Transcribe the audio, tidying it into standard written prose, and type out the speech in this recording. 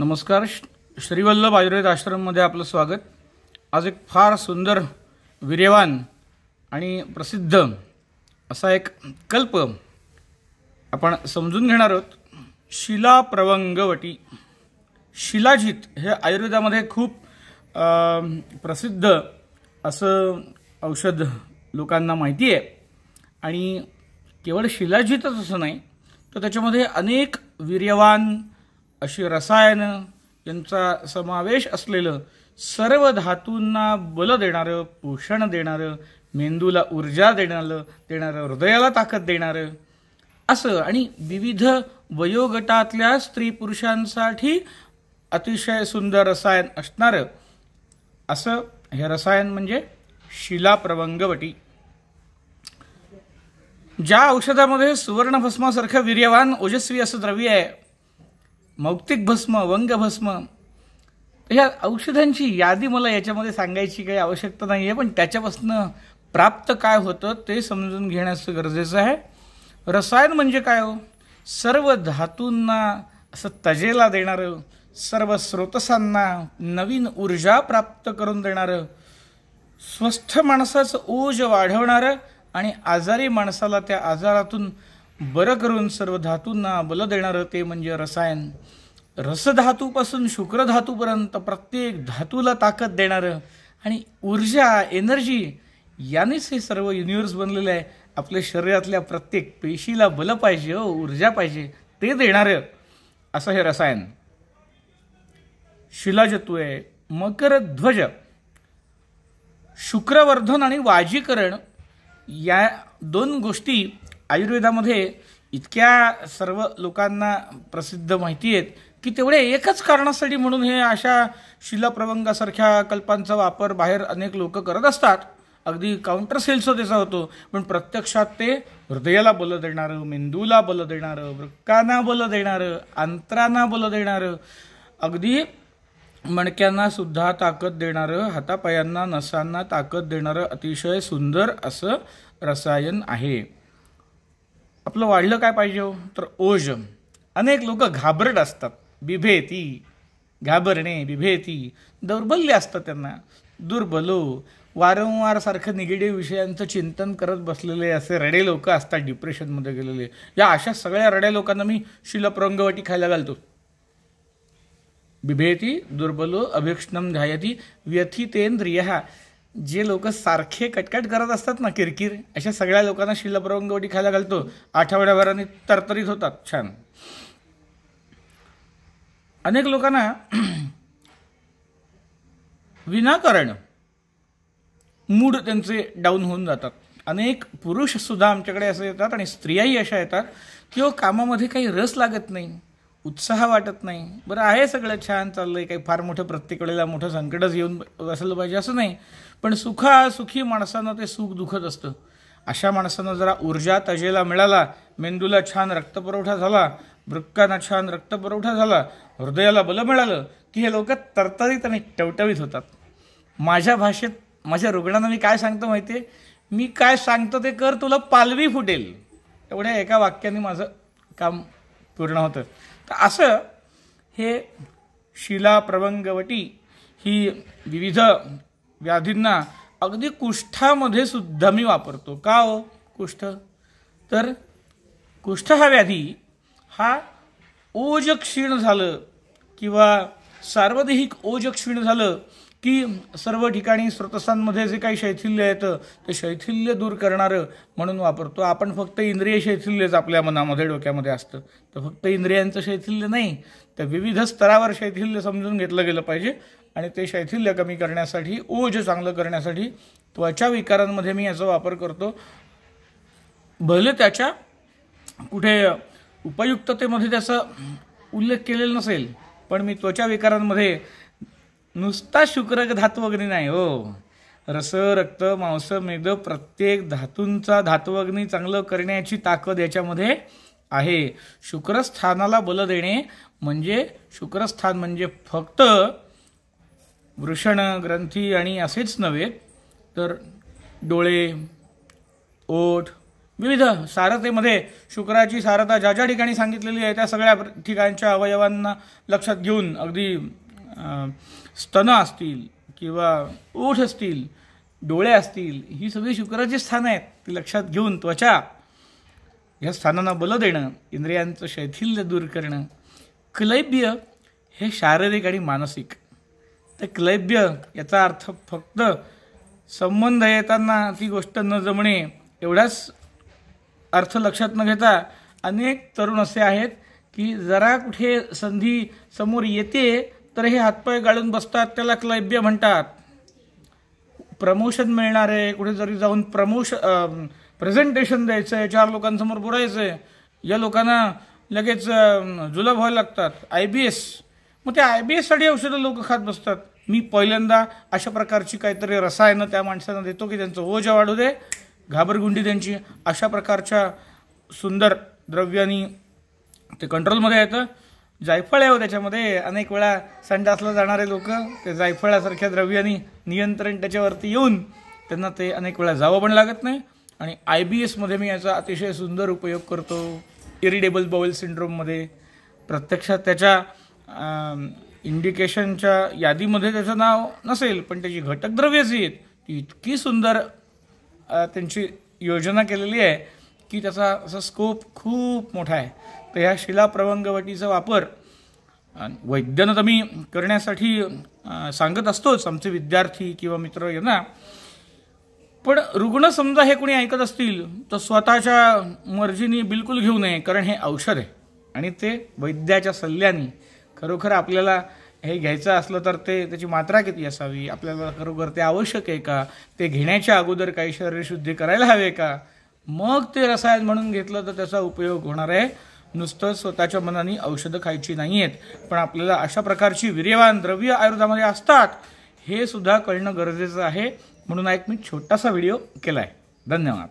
नमस्कार. श्रीवल्लभ आयुर्वेद आश्रममध्ये आपलं स्वागत. आज एक फार सुंदर, वीर्यवान आणि प्रसिद्ध असा एक कल्प आपण समजून घेणार आहोत. शिलाप्रवंगवटी. शिलाजित हे आयुर्वेदामध्ये खूप प्रसिद्ध असं औषध लोकांना माहिती आहे. आणि केवळ शिलाजितच असं नाही, तर त्याच्यामध्ये अनेक वीर्यवान अशी रसायनं यांचा समावेश असलेलं, सर्व धातूंना बल देणारं, पोषण देणारं, मेंदूला ऊर्जा देणारं, हृदयाला ताकद देणारं असं आणि विविध वयोगटातल्या स्त्री पुरुषांसाठी अतिशय सुंदर रसायन असणारं असं हे रसायन म्हणजे शिलाप्रवंगवटी. ज्या औषधामध्ये सुवर्णभस्मासारखं वीर्यवान ओजस्वी असं द्रव्य आहे, मौक्तिक भस्म, वंगभस्म, ह्या औषधांची यादी मला याच्यामध्ये सांगायची काही आवश्यकता नाही आहे, पण त्याच्यापासून प्राप्त काय होतं ते समजून घेण्याचं गरजेचं आहे. रसायन म्हणजे काय हो? सर्व धातूंना असं तजेला देणारं, सर्व स्रोतसांना नवीन ऊर्जा प्राप्त करून देणारं, स्वस्थ माणसाचं ओज वाढवणारं आणि आजारी माणसाला त्या आजारातून बरं करून सर्व धातूंना बल देणारं ते म्हणजे रसायन. रसधातूपासून शुक्रधातूपर्यंत प्रत्येक धातूला ताकद देणारं आणि ऊर्जा, एनर्जी यानेच हे सर्व युनिवर्स बनलेलं आहे. आपल्या शरीरातल्या प्रत्येक पेशीला बल पाहिजे, ऊर्जा पाहिजे, ते देणारं असं हे रसायन. शिलाजतू आहे. मकरध्वज. शुक्रवर्धन आणि वाजीकरण या दोन गोष्टी आयुर्वेदामध्ये इतक्या सर्व लोकांना प्रसिद्ध माहिती आहेत की तेवढे एकच कारणासाठी म्हणून हे अशा शिलाप्रवंगासारख्या कल्पांचा वापर बाहेर अनेक लोक करत असतात. अगदी काउंटर सेल्स त्याचा होतो, पण प्रत्यक्षात ते हृदयाला बल देणारं, मेंदूला बल देणारं, वृक्कांना बल देणारं, अंतरांना बल देणारं, अगदी मणक्यांना सुद्धा ताकद देणारं, हातापायांना, नसांना ताकद देणारं अतिशय सुंदर असं रसायन आहे. आपलं वाढलं काय पाहिजे हो? तर ओज. अनेक लोक घाबरट असतात, बिभेती, घाबरणे, बिभेती, दौर्बल्य असतं त्यांना, दुर्बलो, वारंवार सारखं निगेटिव्ह विषयांचं चिंतन करत बसलेले असे रडे लोक असतात, डिप्रेशनमध्ये गेलेले. या अशा सगळ्या रड्या लोकांना मी शिलाप्रवंगवटी खायला घालतो. बिभेती, दुर्बलो, अभीक्ष्णम ध्यायती, व्यथितेंद्रियः. जे लोक सारखे कटकट करत असतात ना, किरकिर, अशा सगळ्या लोकांना शिलाप्रवंगवटी खायला घालतो. आठवड्याभराने तरतरीत होतात, छान. अनेक लोकांना विनाकारण मूड त्यांचे डाऊन होऊन जातात. अनेक पुरुष सुद्धा आमच्याकडे असे येतात आणि स्त्रियाही अशा येतात की कामामध्ये काही रस लागत नाही, उत्साह वाटत नाही. बरं आहे, सगळं छान चाललंय, काही फार मोठं प्रत्येक वेळेला मोठं संकटच येऊन बसलं पाहिजे असं नाही, पण सुखी माणसांना ते सुख दुखत असतं. अशा माणसांना जरा ऊर्जा तजेला मिळाला, मेंदूला छान रक्तपुरवठा झाला, वृक्कांना छान रक्तपुरवठा झाला, हृदयाला बल मिळालं की हे लोक तरतरीत आणि टवटवीत होतात. माझ्या भाषेत माझ्या रुग्णांना मी काय सांगतो माहिती आहे? मी काय सांगतो ते कर, तुला पालवी फुटेल, एवढ्या एका वाक्याने माझं काम पूर्ण होतं. तर असं हे शिलाप्रवंगवटी ही विविध व्याधींना, अगदी कुष्ठामध्ये सुद्धा मी वापरतो. का हो कुष्ठ? तर कुष्ठ हा व्याधी हा ओज क्षीण झालं किंवा सार्वदेहिक ओज क्षीण झालं की सर्व ठिकाणी स्रोतसांमध्ये जे काही शैथिल्य येतं ते शैथिल्य दूर करणारं म्हणून वापरतो. आपण फक्त इंद्रिय शैथिल्यच आपल्या मनामध्ये, डोक्यामध्ये असतं, तर फक्त इंद्रियांचं शैथिल्य नाही, तर विविध स्तरावर शैथिल्य समजून घेतलं गेलं पाहिजे. आणि ते शैथिल्य कमी करण्यासाठी, ओज चांगलं करण्यासाठी त्वचा विकारांमध्ये मी याचा वापर करतो. भले त्याच्या कुठे उपयुक्ततेमध्ये त्याचा उल्लेख केलेला नसेल, पण मी त्वचा विकारांमध्ये नुसता शुक्र धातुअग्नी नाही हो, रस, रक्त, मांस, मेद, प्रत्येक धातूंचा धातुअग्नी चांगलं करण्याची ताकद याच्यामध्ये आहे. शुक्रस्थानाला बल देणे म्हणजे, शुक्रस्थान म्हणजे फक्त वृषण ग्रंथी आणि असेच नव्हे, तर डोळे, ओठ, विविध सारतेमध्ये शुक्राची सारता ज्या ज्या ठिकाणी सांगितलेली आहे त्या सगळ्या ठिकाणच्या अवयवांना लक्षात घेऊन अगदी स्तन असतील किंवा ओठ असतील, डोळे असतील, ही सगळी शुक्राची स्थानं आहेत. ती लक्षात घेऊन त्वचा या स्थानांना बल देणं, इंद्रियांचं शैथिल्य दूर करणं. क्लैब्य हे शारीरिक आणि मानसिक. तर क्लैब्य याचा अर्थ फक्त संबंध येताना ती गोष्ट न जमणे एवढाच अर्थ लक्षात न घेता अनेक तरुण असे आहेत की जरा कुठे संधी समोर येते तर हे हातपाय गाळून बसतात, त्याला क्लैब्य म्हणतात. प्रमोशन मिळणार आहे, कुठे जरी जाऊन प्रेझेंटेशन द्यायचं आहे, 4 लोकांसमोर बोलायचं आहे, या लोकांना लगेच जुलाब व्हायला लागतात. IBS, मग त्या IBSसाठी औषधं लोक खात बसतात. मी पहिल्यांदा अशा प्रकारची काहीतरी रसायनं त्या माणसांना देतो की त्यांचं ओझ वाढू दे, घाबरगुंडी त्यांची. अशा प्रकारच्या सुंदर द्रव्यांनी ते कंट्रोलमध्ये येतं. जायफळ आहे त्याच्यामध्ये. अनेक वेळा संडासला जाणारे लोक ते जायफळासारख्या द्रव्यांनी नियंत्रण त्याच्यावरती येऊन त्यांना ते अनेक वेळा जावं पण लागत नाही. आणि IBSमध्ये मी याचा अतिशय सुंदर उपयोग करतो. इरिटेबल बाउल सिंड्रोममध्ये प्रत्यक्षात त्याच्या इंडिकेशनच्या यादीमध्ये त्याचं नाव नसेल, पण त्याची घटक द्रव्य जी आहेत ती इतकी सुंदर त्यांची योजना केलेली आहे की त्याचा असा स्कोप खूप मोठा आहे. तर ह्या शिलाप्रवंगवटीचा वापर वैद्यानं तर मी करण्यासाठी सांगत असतोच आमचे विद्यार्थी किंवा मित्र यांना. पण रुग्ण समजा हे कोणी ऐकत असतील तर स्वतःच्या मर्जीने बिलकुल घेऊ नये, कारण हे औषध आहे आणि ते वैद्याच्या सल्ल्याने. खरोखर आपल्याला हे घ्यायचं असलं तर त्याची मात्रा किती असावी, आपल्याला खरोखर ते आवश्यक आहे का, ते घेण्याच्या अगोदर काही शरीरशुद्धी करायला हवे का, मग ते रसायन म्हणून घेतलं तर त्याचा उपयोग होणार आहे. नुसतं स्वतःच्या मनाने औषधं खायची नाही आहेत, पण आपल्याला अशा प्रकारची वीर्यवान द्रव्य आयुर्वेदामध्ये असतात हे सुद्धा कळणं गरजेचं आहे. म्हणून एक मी छोटासा व्हिडिओ केला आहे. धन्यवाद.